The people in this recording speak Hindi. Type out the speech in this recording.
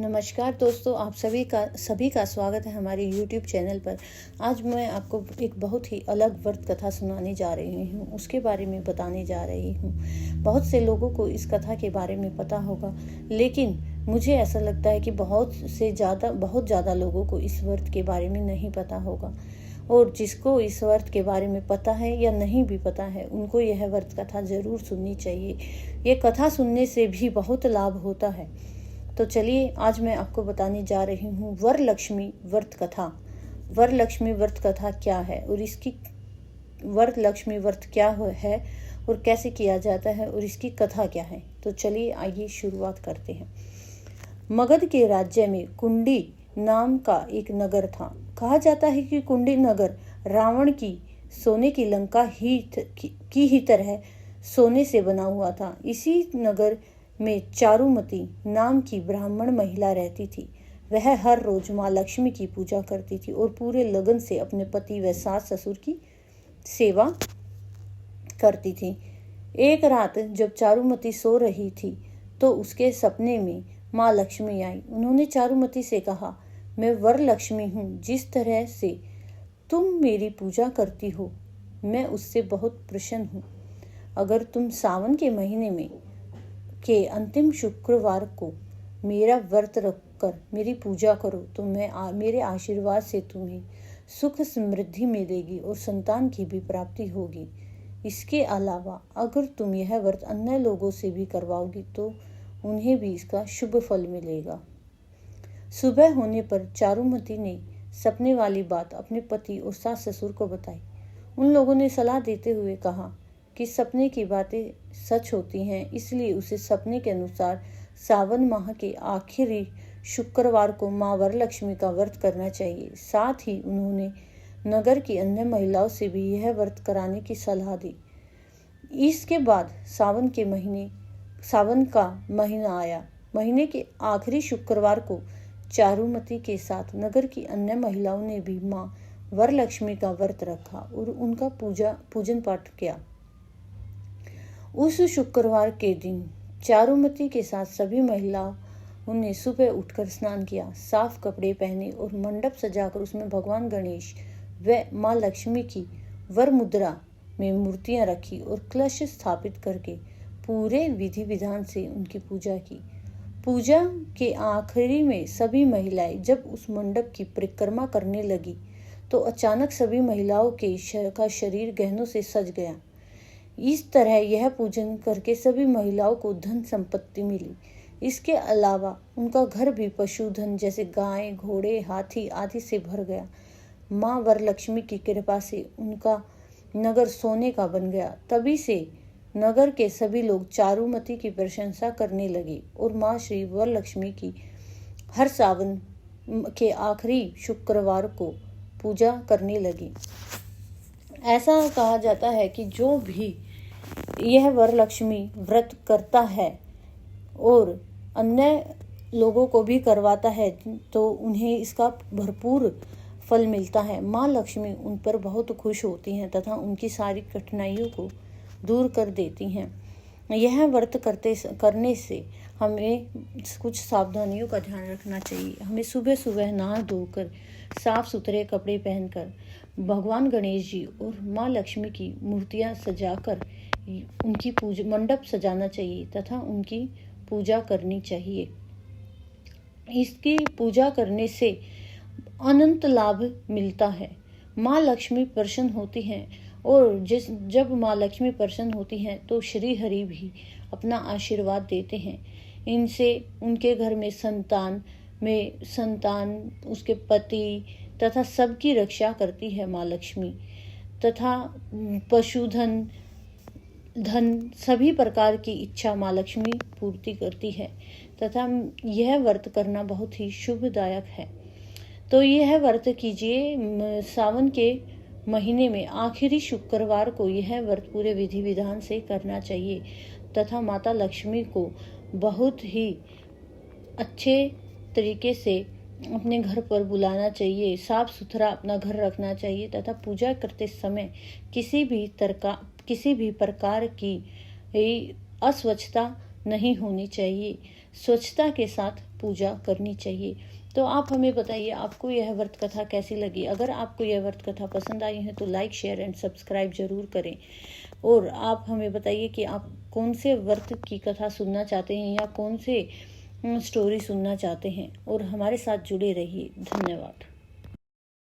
नमस्कार दोस्तों, आप सभी का स्वागत है हमारे YouTube चैनल पर। आज मैं आपको एक बहुत ही अलग व्रत कथा सुनाने जा रही हूँ, उसके बारे में बताने जा रही हूँ। बहुत से लोगों को इस कथा के बारे में पता होगा, लेकिन मुझे ऐसा लगता है कि बहुत ज़्यादा लोगों को इस व्रत के बारे में नहीं पता होगा। और जिसको इस व्रत के बारे में पता है या नहीं भी पता है, उनको यह व्रत कथा ज़रूर सुननी चाहिए। ये कथा सुनने से भी बहुत लाभ होता है। तो चलिए, आज मैं आपको बताने जा रही हूँ वरलक्ष्मी व्रत कथा। वरलक्ष्मी व्रत कथा क्या है और इसकी वरलक्ष्मी व्रत क्या है और कैसे किया जाता है और इसकी कथा क्या है। तो चलिए, आइए शुरुआत करते हैं। मगध के राज्य में कुंडी नाम का एक नगर था। कहा जाता है कि कुंडी नगर रावण की सोने की लंका ही तरह सोने से बना हुआ था। इसी नगर में चारुमती नाम की ब्राह्मण महिला रहती थी। वह हर रोज माँ लक्ष्मी की पूजा करती थी और पूरे लगन से अपने पति व सास ससुर की सेवा करती थी। एक रात जब चारुमती सो रही थी तो उसके सपने में माँ लक्ष्मी आई। उन्होंने चारुमती से कहा, मैं वरलक्ष्मी हूँ। जिस तरह से तुम मेरी पूजा करती हो, मैं उससे बहुत प्रसन्न हूँ। अगर तुम सावन के महीने में के अंतिम शुक्रवार को मेरा व्रत रखकर मेरी पूजा करो तो मेरे आशीर्वाद से तुम्हें सुख समृद्धि मिलेगी और संतान की भी प्राप्ति होगी। इसके अलावा अगर तुम यह व्रत अन्य लोगों से भी करवाओगी तो उन्हें भी इसका शुभ फल मिलेगा। सुबह होने पर चारुमती ने सपने वाली बात अपने पति और सास ससुर को बताई। उन लोगों ने सलाह देते हुए कहा कि सपने की बातें सच होती हैं, इसलिए उसे सपने के अनुसार सावन माह के आखिरी शुक्रवार को माँ वरलक्ष्मी का व्रत करना चाहिए। साथ ही उन्होंने नगर की अन्य महिलाओं से भी यह व्रत कराने की सलाह दी। इसके बाद सावन का महीना आया। महीने के आखिरी शुक्रवार को चारुमती के साथ नगर की अन्य महिलाओं ने भी माँ वरलक्ष्मी का व्रत रखा और उनका पूजन पाठ किया। उस शुक्रवार के दिन चारुमती के साथ सभी महिलाओं ने सुबह उठकर स्नान किया, साफ कपड़े पहने और मंडप सजाकर उसमें भगवान गणेश व माँ लक्ष्मी की वर मुद्रा में मूर्तियां रखी और कलश स्थापित करके पूरे विधि विधान से उनकी पूजा की। पूजा के आखिरी में सभी महिलाएं जब उस मंडप की परिक्रमा करने लगी तो अचानक सभी महिलाओं का शरीर गहनों से सज गया। इस तरह यह पूजन करके सभी महिलाओं को धन संपत्ति मिली। इसके अलावा उनका घर भी पशुधन जैसे गाय, घोड़े, हाथी आदि से भर गया। माँ वरलक्ष्मी की कृपा से उनका नगर सोने का बन गया। तभी से नगर के सभी लोग चारुमती की प्रशंसा करने लगे और माँ श्री वरलक्ष्मी की हर सावन के आखिरी शुक्रवार को पूजा करने लगी। ऐसा कहा जाता है कि जो भी यह वरलक्ष्मी व्रत करता है और अन्य लोगों को भी करवाता है तो उन्हें इसका भरपूर फल मिलता है। माँ लक्ष्मी उन पर बहुत खुश होती हैं तथा उनकी सारी कठिनाइयों को दूर कर देती हैं। यह व्रत करने से हमें कुछ सावधानियों का ध्यान रखना चाहिए। हमें सुबह सुबह नहा धोकर साफ सुथरे कपड़े पहनकर भगवान गणेश जी और माँ लक्ष्मी की मूर्तियाँ सजाकर उनकी पूजा मंडप सजाना चाहिए तथा उनकी पूजा करनी चाहिए। इसकी पूजा करने से अनंत लाभ मिलता है। माँ लक्ष्मी प्रसन्न होती हैं और जब माँ लक्ष्मी प्रसन्न होती हैं तो श्री हरि भी अपना आशीर्वाद देते हैं। इनसे उनके घर में संतान उसके पति तथा सबकी रक्षा करती है माँ लक्ष्मी तथा पशुधन, धन, सभी प्रकार की इच्छा माँ लक्ष्मी पूर्ति करती है तथा यह व्रत करना बहुत ही शुभदायक है। तो यह व्रत कीजिए। सावन के महीने में आखिरी शुक्रवार को यह व्रत पूरे विधि विधान से करना चाहिए तथा माता लक्ष्मी को बहुत ही अच्छे तरीके से अपने घर पर बुलाना चाहिए। साफ सुथरा अपना घर रखना चाहिए तथा पूजा करते समय किसी भी प्रकार की अस्वच्छता नहीं होनी चाहिए। स्वच्छता के साथ पूजा करनी चाहिए। तो आप हमें बताइए आपको यह व्रत कथा कैसी लगी। अगर आपको यह व्रत कथा पसंद आई है तो लाइक, शेयर एंड सब्सक्राइब जरूर करें। और आप हमें बताइए कि आप कौन से व्रत की कथा सुनना चाहते हैं या कौन से स्टोरी सुनना चाहते हैं, और हमारे साथ जुड़े रहिए। धन्यवाद।